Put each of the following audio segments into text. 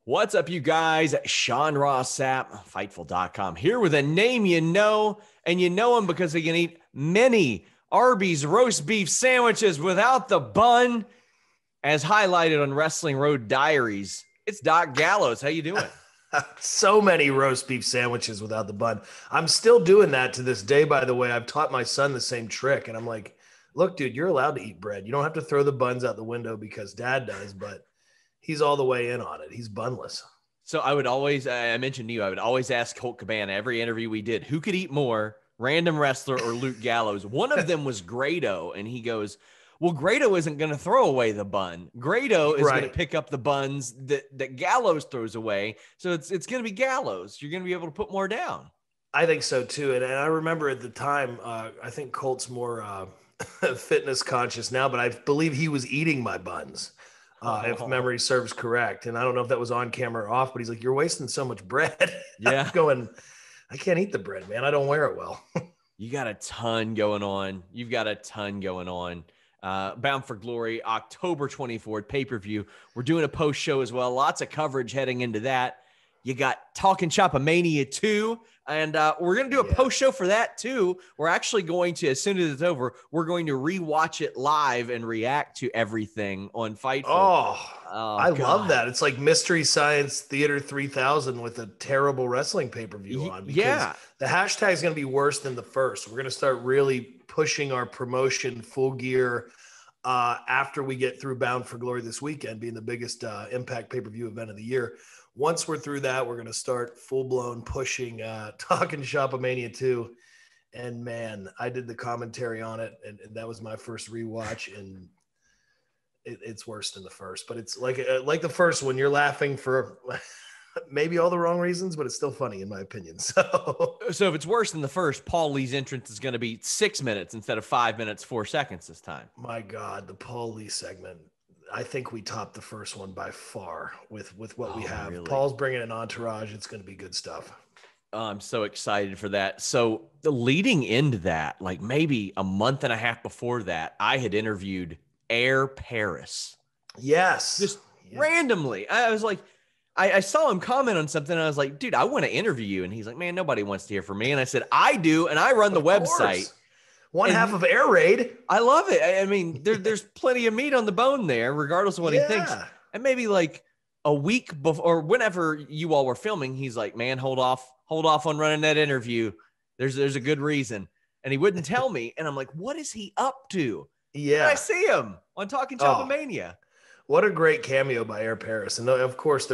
What's up, you guys? Sean Ross Sapp, Fightful.com, here with a name you know, and you know him because he can eat many Arby's roast beef sandwiches without the bun, as highlighted on Wrestling Road Diaries. It's Doc Gallows. How you doing? So many roast beef sandwiches without the bun. I'm still doing that to this day, by the way. I've taught my son the same trick, and I'm like, look, dude, you're allowed to eat bread. You don't have to throw the buns out the window because dad does, but he's all the way in on it. He's bunless. So I would always, I mentioned to you, I would always ask Colt Cabana every interview we did, who could eat more, random wrestler or Luke Gallows? One of them was Grado, and he goes, well, Grado isn't going to throw away the bun. Grado is going to pick up the buns that Gallows throws away. So it's going to be Gallows. You're going to be able to put more down. I think so too. And I remember at the time, I think Colt's more fitness conscious now, but I believe he was eating my buns. If memory serves correct. And I don't know if that was on camera or off, but he's like, you're wasting so much bread. Yeah. I'm going, I can't eat the bread, man. I don't wear it well. You got a ton going on. You've got a ton going on. Bound for Glory, October 24th, pay-per-view. We're doing a post show as well. Lots of coverage heading into that. You got TalkNShopAMania 2, and we're going to do a post show for that too. We're actually going to, as soon as it's over, we're going to rewatch it live and react to everything on Fightful. I love that. It's like Mystery Science Theater 3000 with a terrible wrestling pay-per-view on. Because the hashtag is going to be worse than the first. We're going to start really pushing our promotion full gear after we get through Bound for Glory this weekend, being the biggest Impact pay-per-view event of the year. Once we're through that, we're going to start full-blown pushing TalkNShopAMania 2. And, man, I did the commentary on it, and that was my first rewatch, and it's worse than the first. But it's like the first one, you're laughing for maybe all the wrong reasons, but it's still funny in my opinion. So if it's worse than the first, Paul Lee's entrance is going to be 6 minutes instead of 5 minutes, 4 seconds this time. My God, the Paul Lee segment. I think we topped the first one by far with what we have. Really? Paul's bringing an entourage. It's going to be good stuff. I'm so excited for that. So leading into that, like maybe a month and a half before that, I had interviewed Air Paris. Yes. Just randomly. I was like, I saw him comment on something. And I was like, dude, I want to interview you. And he's like, man, nobody wants to hear from me. And I said, I do. And I run the website. One half of Air Raid. I love it. I mean, there's plenty of meat on the bone there, regardless of what he thinks. And maybe like a week before, or whenever you all were filming, he's like, man, hold off on running that interview. There's a good reason. And he wouldn't tell me. And I'm like, what is he up to? Yeah. And I see him on TalkNShopAMania. What a great cameo by Air Paris. And of course,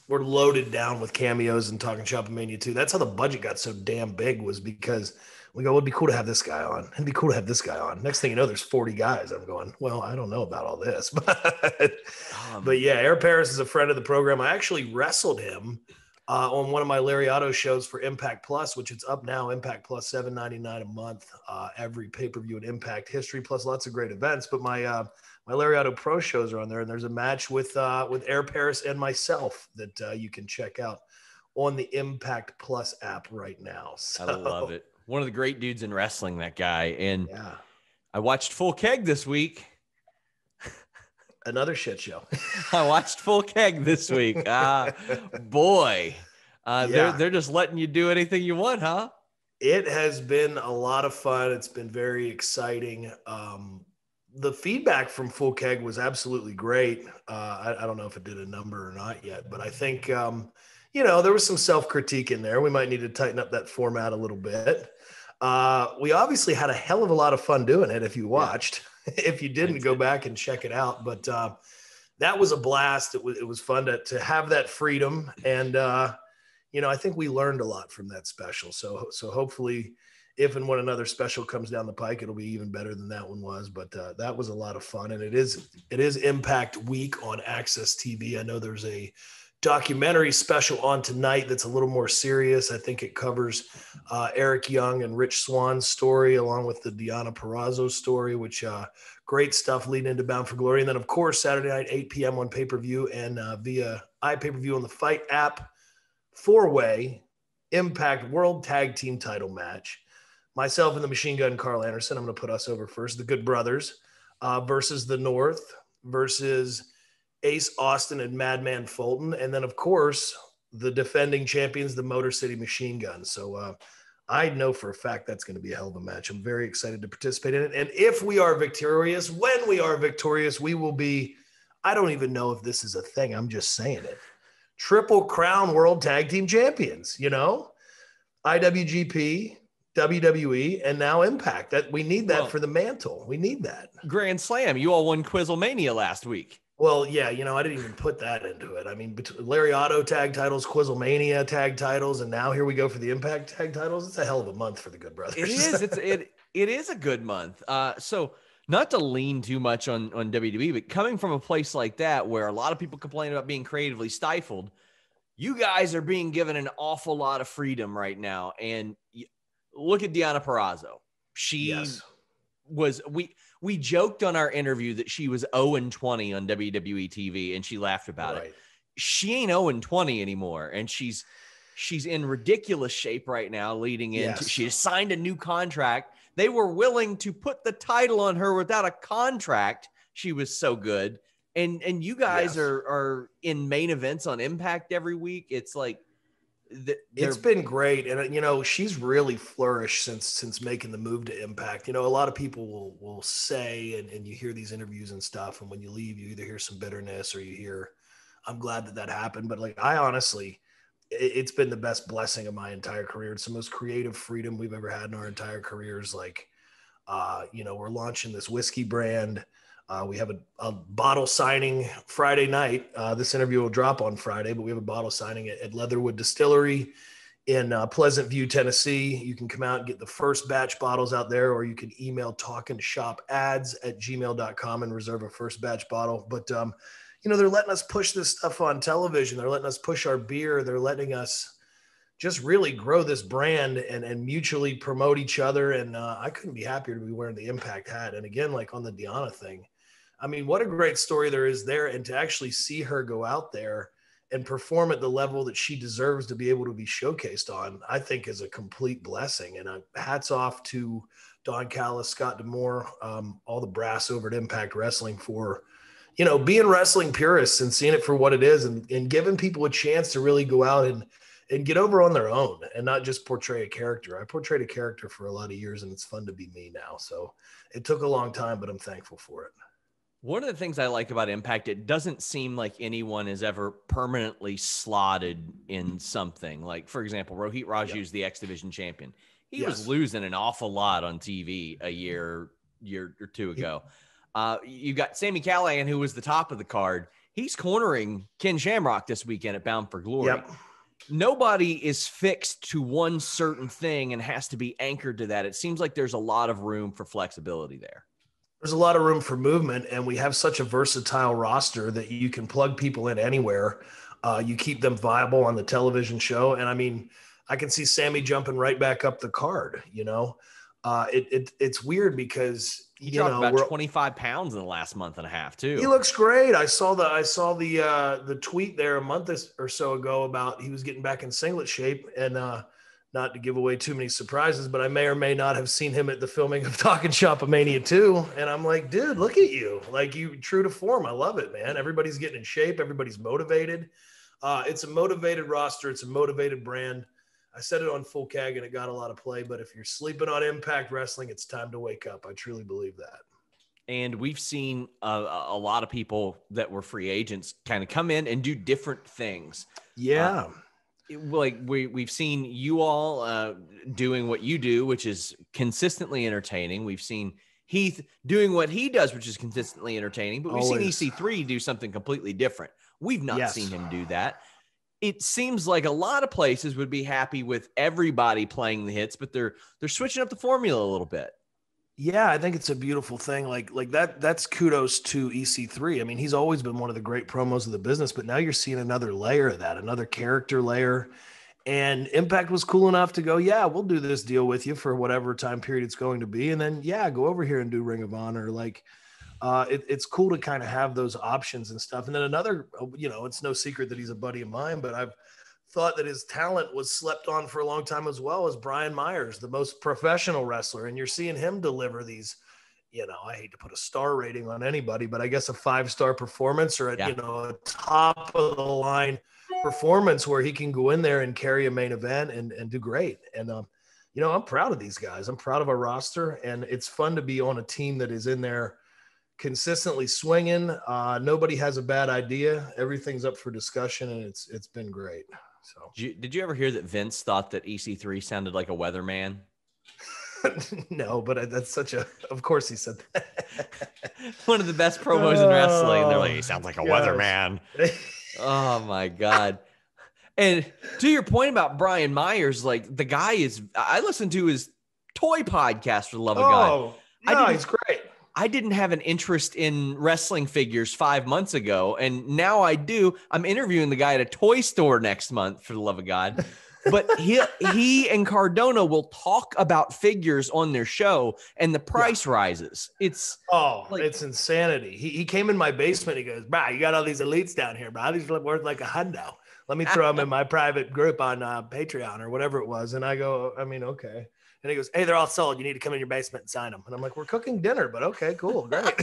we're loaded down with cameos in TalkNShopAMania 2. That's how the budget got so damn big, was because we go, it'd be cool to have this guy on. It'd be cool to have this guy on. Next thing you know, there's 40 guys. I'm going, well, I don't know about all this. But yeah, Air Paris is a friend of the program. I actually wrestled him on one of my Lariato shows for Impact Plus, which it's up now, Impact Plus, $7.99 a month, every pay-per-view in Impact history, plus lots of great events. But my Lariato Pro shows are on there, and there's a match with Air Paris and myself that you can check out on the Impact Plus app right now. So, I love it. One of the great dudes in wrestling, that guy. And I watched Full Keg this week. Another shit show. I watched Full Keg this week. Boy, they're just letting you do anything you want, huh? It has been a lot of fun. It's been very exciting. The feedback from Full Keg was absolutely great. I don't know if it did a number or not yet, but I think, there was some self-critique in there. We might need to tighten up that format a little bit. We obviously had a hell of a lot of fun doing it if you watched. If you didn't, go back and check it out. But that was a blast. It was fun to have that freedom. And, I think we learned a lot from that special. So hopefully, if and when another special comes down the pike, it'll be even better than that one was. But that was a lot of fun. And it is Impact Week on Access TV. I know there's a documentary special on tonight that's a little more serious. I think it covers Eric Young and Rich Swann's story, along with the Deonna Purrazzo story, which great stuff leading into Bound for Glory. And then, of course, Saturday night, 8 p.m. on pay-per-view and via iPay-per-view on the Fight app, 4-way Impact World Tag Team title match. Myself and the Machine Gun Carl Anderson, I'm going to put us over first, the Good Brothers versus the North versus Ace Austin and Madman Fulton. And then, of course, the defending champions, the Motor City Machine Gun. So I know for a fact that's going to be a hell of a match. I'm very excited to participate in it. And if we are victorious, when we are victorious, we will be, I don't even know if this is a thing, I'm just saying it, Triple Crown World Tag Team Champions, you know, IWGP, WWE, and now Impact. That we need that for the mantle. We need that. Grand Slam. You all won Quizzlemania last week. Well, yeah, you know, I didn't even put that into it. I mean, Lariato tag titles, Quizzlemania tag titles, and now here we go for the Impact tag titles. It's a hell of a month for the Good Brothers. It is. It is a good month. So not to lean too much on WWE, but coming from a place like that where a lot of people complain about being creatively stifled, you guys are being given an awful lot of freedom right now. And look at Deonna Purrazzo. She was we joked on our interview that she was 0-20 on WWE TV, and she laughed about it. She ain't 0-20 anymore, and she's in ridiculous shape right now. Leading into, she signed a new contract. They were willing to put the title on her without a contract. She was so good, and you guys are in main events on Impact every week. It's like it's been great. And, you know, she's really flourished since making the move to Impact. You know, a lot of people will say, and you hear these interviews and stuff, and when you leave, you either hear some bitterness or you hear, I'm glad that happened. But like, I honestly, it's been the best blessing of my entire career. It's the most creative freedom we've ever had in our entire careers. Like, you know, we're launching this whiskey brand. We have a bottle signing Friday night. This interview will drop on Friday, but we have a bottle signing at Leatherwood Distillery in Pleasant View, Tennessee. You can come out and get the first batch bottles out there, or you can email talkandshop@gmail.com and reserve a first batch bottle. But, you know, they're letting us push this stuff on television. They're letting us push our beer. They're letting us just really grow this brand and mutually promote each other. And I couldn't be happier to be wearing the Impact hat. And again, like on the Deonna thing, I mean, what a great story there is there. And to actually see her go out there and perform at the level that she deserves to be able to be showcased on, I think is a complete blessing. And hats off to Don Callis, Scott D'Amore, all the brass over at Impact Wrestling for, you know, being wrestling purists and seeing it for what it is, and giving people a chance to really go out and get over on their own and not just portray a character. I portrayed a character for a lot of years, and it's fun to be me now. So it took a long time, but I'm thankful for it. One of the things I like about Impact, it doesn't seem like anyone is ever permanently slotted in something. Like, for example, Rohit Raju's the X Division champion. He was losing an awful lot on TV a year or two ago. You've got Sami Callihan, who was the top of the card. He's cornering Ken Shamrock this weekend at Bound for Glory. Nobody is fixed to one certain thing and has to be anchored to that. It seems like there's a lot of room for flexibility there. There's a lot of room for movement, and we have such a versatile roster that you can plug people in anywhere. You keep them viable on the television show. And I mean, I can see Sammy jumping right back up the card, you know. It's weird because he dropped about 25 pounds in the last month and a half too. He looks great. I saw the tweet there a month or so ago about he was getting back in singlet shape, and not to give away too many surprises, but I may or may not have seen him at the filming of TalkNShopAMania 2. And I'm like, dude, look at you. Like, you true to form. I love it, man. Everybody's getting in shape. Everybody's motivated. It's a motivated roster. It's a motivated brand. I said it on Full Keg and it got a lot of play, but if you're sleeping on Impact Wrestling, it's time to wake up. I truly believe that. And we've seen a lot of people that were free agents kind of come in and do different things. Yeah. Like we've seen you all doing what you do, which is consistently entertaining. We've seen Heath doing what he does, which is consistently entertaining, but we've seen EC3 do something completely different. We've not seen him do that. It seems like a lot of places would be happy with everybody playing the hits, but they're switching up the formula a little bit. Yeah, I think it's a beautiful thing. Like that's kudos to EC3. I mean, he's always been one of the great promos of the business, but now you're seeing another layer of that, another character layer. And Impact was cool enough to go, yeah, we'll do this deal with you for whatever time period it's going to be. And then, yeah, go over here and do Ring of Honor. Like, it's cool to kind of have those options and stuff. And then another, you know, it's no secret that he's a buddy of mine, but I've thought that his talent was slept on for a long time as well, as Brian Myers, the most professional wrestler. And you're seeing him deliver these I hate to put a star rating on anybody, but I guess a 5-star performance or a top of the line performance where he can go in there and carry a main event and do great. And, I'm proud of these guys. I'm proud of our roster, and it's fun to be on a team that is in there consistently swinging. Nobody has a bad idea. Everything's up for discussion, and it's been great. So did you ever hear that Vince thought that EC3 sounded like a weatherman? No, but that's of course he said that. One of the best promos in wrestling. And they're like, he sounds like a weatherman. Oh my God. And to your point about Brian Myers, like the guy I listened to his toy podcast for the love of God. Yeah, he's great. I didn't have an interest in wrestling figures 5 months ago, and now I do. I'm interviewing the guy at a toy store next month, for the love of God. But he and Cardona will talk about figures on their show, and the price rises. It's insanity. He came in my basement. He goes, "Bro, you got all these elites down here, bro. These are worth like $100. Let me throw them in my private group on Patreon or whatever it was." And I go, I mean, okay. And he goes, "Hey, they're all sold. You need to come in your basement and sign them." And I'm like, "We're cooking dinner, but okay, cool, great."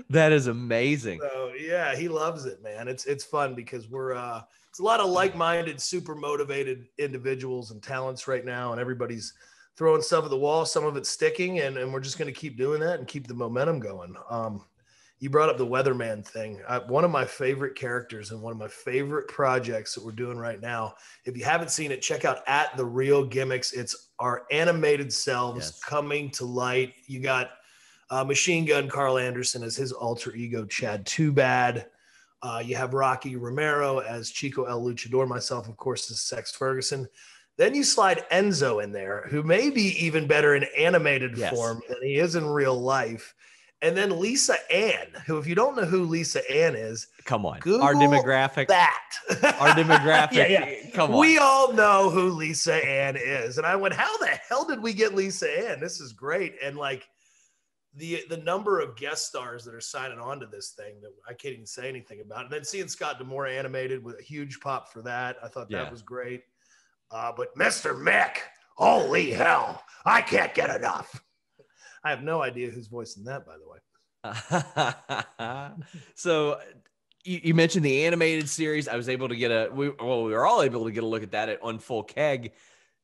That is amazing. So yeah, he loves it, man. It's fun because it's a lot of like-minded, super motivated individuals and talents right now, and everybody's throwing stuff at the wall. Some of it's sticking, and we're just going to keep doing that and keep the momentum going. You brought up the weatherman thing. One of my favorite characters and one of my favorite projects that we're doing right now. If you haven't seen it, check out @The Real Gimmicks. It's our animated selves coming to light. You got Machine Gun Carl Anderson as his alter ego, Chad Too Bad. You have Rocky Romero as Chico El Luchador. Myself, of course, as Sex Ferguson. Then you slide Enzo in there, who may be even better in animated form than he is in real life. And then Lisa Ann, who, if you don't know who Lisa Ann is, come on, Google our demographic. Our demographic. Come on. We all know who Lisa Ann is. And I went, how the hell did we get Lisa Ann? This is great. And like the number of guest stars that are signing on to this thing that I can't even say anything about. And then seeing Scott D'Amore animated with a huge pop for that. I thought that was great. But Mr. Mick, holy hell, I can't get enough. I have no idea who's voicing that, by the way. So you mentioned the animated series. I was able to get we were all able to get a look at that on Full Keg.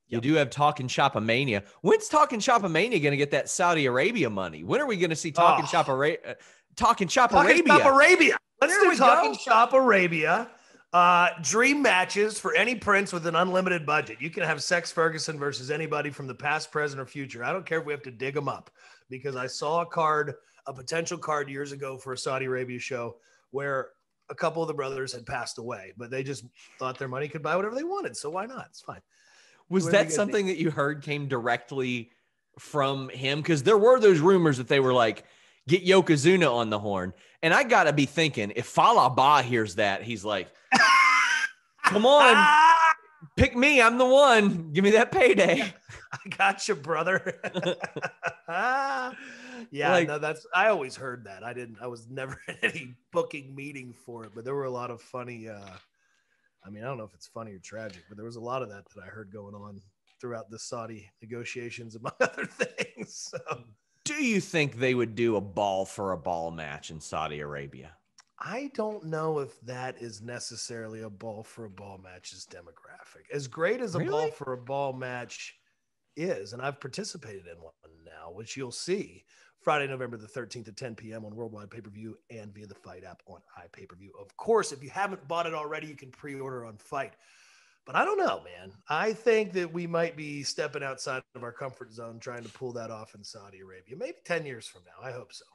You do have TalkNShopAMania. When's TalkNShopAMania going to get that Saudi Arabia money? When are we going to see TalkNShopARabia? TalkNShopARabia. Let's do TalkNShopARabia. Dream matches for any prince with an unlimited budget. You can have Sex Ferguson versus anybody from the past, present, or future. I don't care if we have to dig them up, because I saw a potential card years ago for a Saudi Arabia show where a couple of the brothers had passed away, but they just thought their money could buy whatever they wanted. So why not? It's fine. Was that something that you heard came directly from him? Because there were those rumors that they were like, get Yokozuna on the horn. And I got to be thinking, if Falaba hears that, he's like, come on, pick me. I'm the one. Give me that payday. I got you, brother. I always heard that. I was never in any booking meeting for it, but there were a lot of funny, I don't know if it's funny or tragic, but there was a lot of that I heard going on throughout the Saudi negotiations, among other things. So. Do you think they would do a ball for a ball match in Saudi Arabia? I don't know if that is necessarily a ball for a ball match's demographic. As great as a ball for a ball match is, and I've participated in one now, which you'll see Friday, November the 13th at 10 p.m. on Worldwide Pay-Per-View and via the Fight app on iPay-Per-View. Of course, if you haven't bought it already, you can pre-order on Fight. But I don't know, man. I think that we might be stepping outside of our comfort zone trying to pull that off in Saudi Arabia. Maybe 10 years from now. I hope so.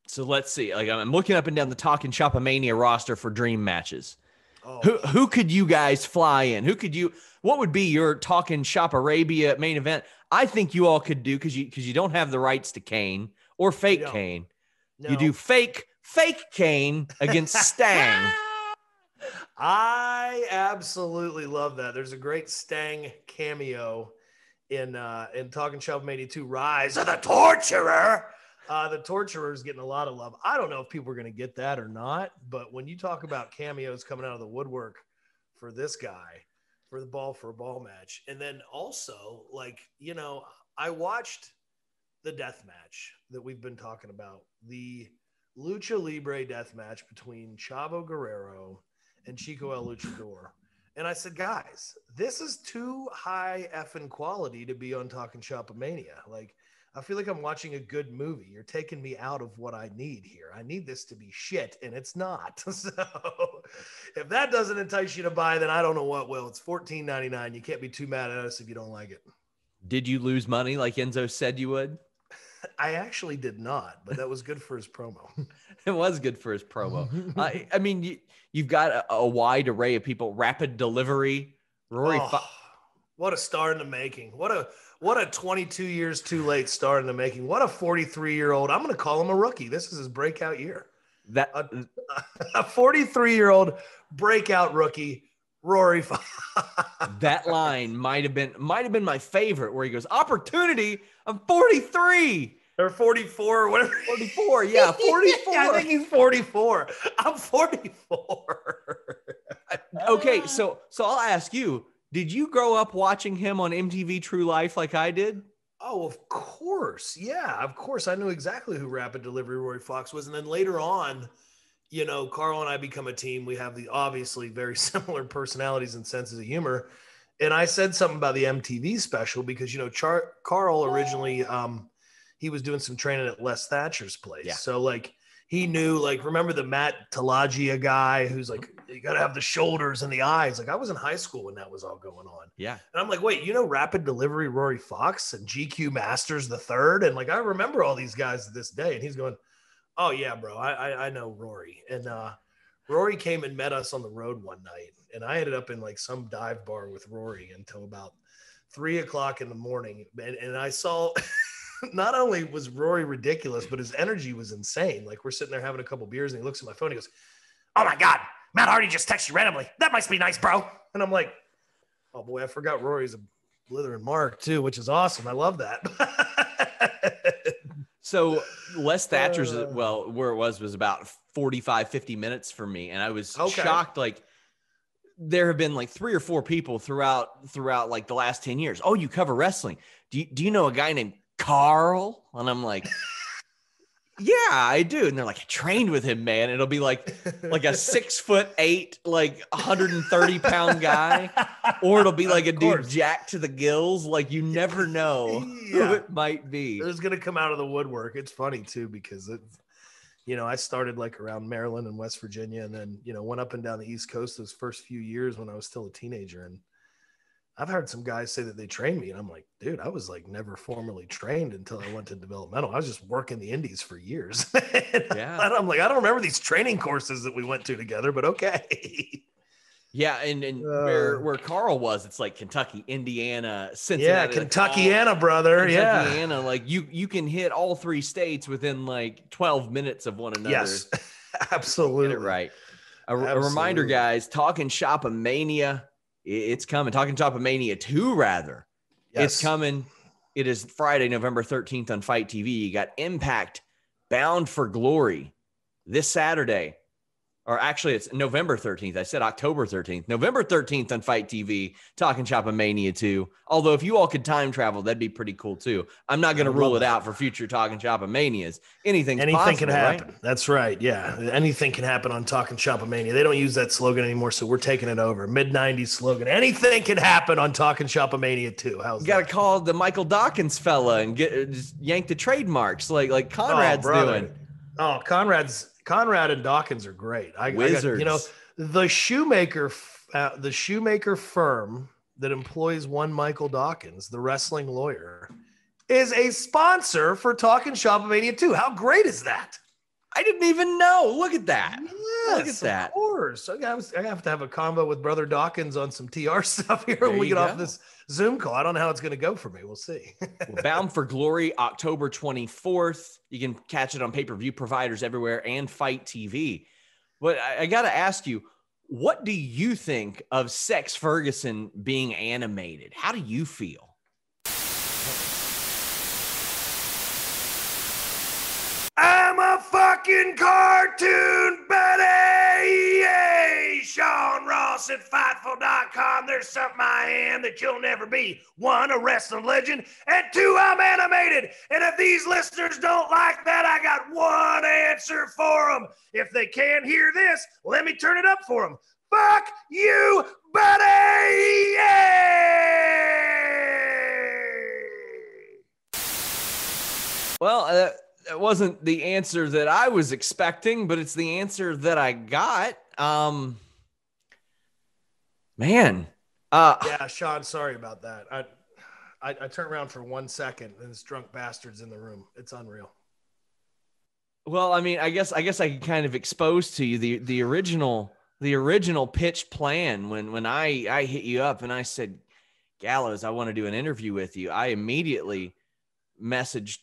So let's see. Like, I'm looking up and down the TalkNShopAMania roster for dream matches. Who could you guys fly in? What would be your TalkNShopARabia main event? I think you all could do, because you don't have the rights to Kane or fake Kane. No. You do fake Kane against Stang. I absolutely love that. There's a great Stang cameo in TalkNShopAMania 2 Rise of the Torturer. The Torturer is getting a lot of love. I don't know if people are going to get that or not, but when you talk about cameos coming out of the woodwork for this guy, for the ball for a ball match, and then also, like, I watched the death match that we've been talking about, the Lucha Libre death match between Chavo Guerrero and Chico El Luchador. And I said, guys, this is too high effing quality to be on TalkNShopAMania. Like, I feel like I'm watching a good movie. You're taking me out of what I need here. I need this to be shit, and it's not. So if that doesn't entice you to buy, then I don't know what will. It's $14.99. You can't be too mad at us if you don't like it. Did you lose money like Enzo said you would? I actually did not, but that was good for his promo. It was good for his promo. I mean, you've got a wide array of people. Rapid Delivery, Rory. What a star in the making. What a 22 years too late star in the making. What a 43-year-old. I'm going to call him a rookie. This is his breakout year. That a 43-year-old breakout rookie, Rory. That line might have been my favorite, where he goes, "Opportunity. I'm 43." Or 44 or whatever. 44, yeah, 44. I think he's 44. I'm 44. Okay, so I'll ask you, did you grow up watching him on MTV True Life like I did? Oh, of course. Yeah, of course. I knew exactly who Rapid Delivery Rory Fox was. And then later on, you know, Carl and I become a team. We have the obviously very similar personalities and senses of humor. And I said something about the MTV special because, you know, Carl originally, he was doing some training at Les Thatcher's place. Yeah. So like he knew, like, remember the Matt Talagia guy who's like, you got to have the shoulders and the eyes. Like I was in high school when that was all going on. Yeah. And I'm like, wait, you know, Rapid Delivery Rory Fox and GQ Masters the third. And like, I remember all these guys to this day. And he's going, oh yeah, bro. I know Rory. And Rory came and met us on the road one night. And I ended up in like some dive bar with Rory until about 3:00 in the morning. And I saw, not only was Rory ridiculous, but his energy was insane. Like we're sitting there having a couple beers and he looks at my phone. He goes, "Oh my God, Matt Hardy just texted you randomly. That must be nice, bro." And I'm like, oh boy, I forgot Rory's a Blither and Mark too, which is awesome. I love that. So Les Thatcher's, well, where it was about 45, 50 minutes for me. And I was shocked. Like there have been like 3 or 4 people throughout like the last 10 years. Oh, you cover wrestling. Do you know a guy named Carl? And I'm like, yeah, I do. And they're like, I trained with him, man. It'll be like a 6'8", like 130-pound guy, or it'll be like a dude jacked to the gills. Like you never know who it might be. It's gonna come out of the woodwork. It's funny too because it's, you know, I started like around Maryland and West Virginia, and then went up and down the East Coast those first few years when I was still a teenager. And I've heard some guys say that they trained me, and I'm like, dude, I was like never formally trained until I went to developmental. I was just working the indies for years. Yeah. And I'm like, I don't remember these training courses that we went to together, but okay. Yeah, and where Carl was, it's like Kentucky, Indiana, Cincinnati. Yeah, Kentuckiana, brother. Kentuckiana, like you can hit all 3 states within like 12 minutes of one another. Yes, absolutely. Get it right. A reminder, guys, TalkNShopAMania. It's coming. TalkNShopAMania 2, rather. Yes. It's coming. It is Friday, November 13th on Fight TV. You got Impact Bound for Glory this Saturday. Or actually, it's November 13th. I said October 13th. November 13th on Fight TV, TalkNShopAMania 2. Although if you all could time travel, that'd be pretty cool too. I'm not going to rule it out for future TalkNShopAManias. Anything can happen. Right? That's right. Yeah. Anything can happen on TalkNShopAMania. They don't use that slogan anymore, so we're taking it over. Mid-90s slogan. Anything can happen on TalkNShopAMania 2. How's you got to call the Michael Dawkins fella and just yank the trademarks like Conrad's doing. Oh, Conrad and Dawkins are great. Wizards. The shoemaker firm that employs one Michael Dawkins, the wrestling lawyer, is a sponsor for TalkNShopAMania 2. How great is that? I didn't even know. Look at that. Yes, look at that. Of course. I have to have a combo with Brother Dawkins on some TR stuff here when we get off this Zoom call. I don't know how it's going to go for me. We'll see. Bound for Glory, October 24th. You can catch it on pay-per-view providers everywhere and Fight TV. But I got to ask you, what do you think of Sex Ferguson being animated? How do you feel? I'm a fucking cartoon, buddy. Yay, Sean Ross boss at Fightful.com. There's something I am that you'll never be. One, a wrestling legend, and two, I'm animated. And if these listeners don't like that, I got one answer for them. If they can't hear this, let me turn it up for them. Fuck you, buddy! Yay! Well, that wasn't the answer that I was expecting, but it's the answer that I got. Man. Yeah, Sean, sorry about that. I turned around for 1 second and this drunk bastard's in the room. It's unreal. Well, I mean, I guess I can kind of expose to you the original pitch plan when I hit you up and I said, Gallows, I want to do an interview with you. I immediately messaged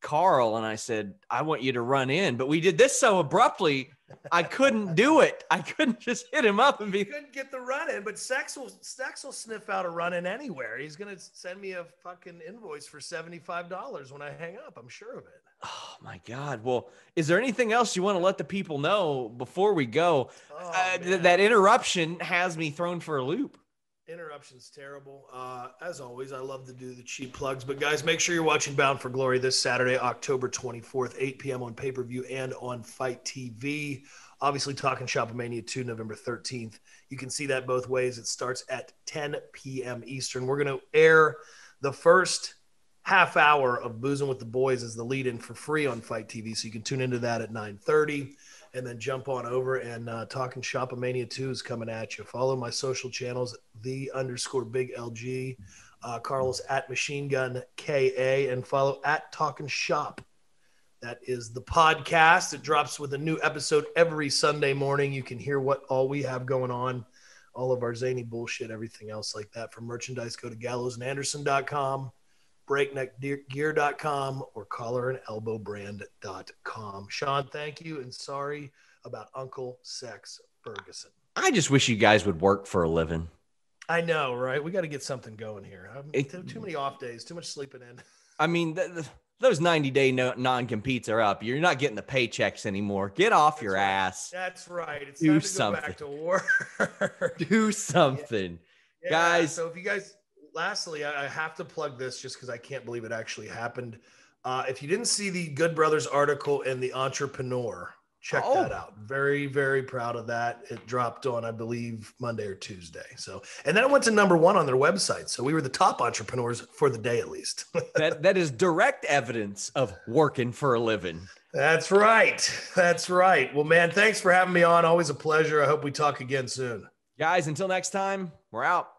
Carl and I said, I want you to run in, but we did this so abruptly, I couldn't do it. I couldn't just hit him up and be. He couldn't get the run in, but Sex will sniff out a run in anywhere. He's going to send me a fucking invoice for $75 when I hang up. I'm sure of it. Oh my God. Well, is there anything else you want to let the people know before we go? That interruption has me thrown for a loop. Interruption's terrible. As always, I love to do the cheap plugs, but guys, make sure you're watching Bound for Glory this Saturday, October 24th, 8 p.m. on pay-per-view and on Fight TV. Obviously, TalkNShopAMania 2, November 13th. You can see that both ways. It starts at 10 p.m. Eastern. We're going to air the first half hour of Boozing with the Boys as the lead-in for free on Fight TV, so you can tune into that at 9:30. And then jump on over and TalkNShopAMania 2 is coming at you. Follow my social channels, _BigLG, Carlos at Machine Gun KA, and follow at Talkin' Shop. That is the podcast. It drops with a new episode every Sunday morning. You can hear what all we have going on, all of our zany bullshit, everything else like that. For merchandise, go to gallowsandanderson.com. breakneckgear.com or collarandelbowbrand.com. Sean, thank you, and sorry about Uncle Sex Ferguson. I just wish you guys would work for a living. I know, right? We got to get something going here. Too many off days, too much sleeping in. I mean, those 90-day non-competes are up. You're not getting the paychecks anymore. Get off your ass. That's right. It's Do time to something. go back to work. Do something. Yeah. Guys. So if you guys... Lastly, I have to plug this just because I can't believe it actually happened. If you didn't see the Good Brothers article in The Entrepreneur, check that out. Very, very proud of that. It dropped on, I believe, Monday or Tuesday. So, and then it went to #1 on their website. So we were the top entrepreneurs for the day, at least. that is direct evidence of working for a living. That's right. That's right. Well, man, thanks for having me on. Always a pleasure. I hope we talk again soon. Guys, until next time, we're out.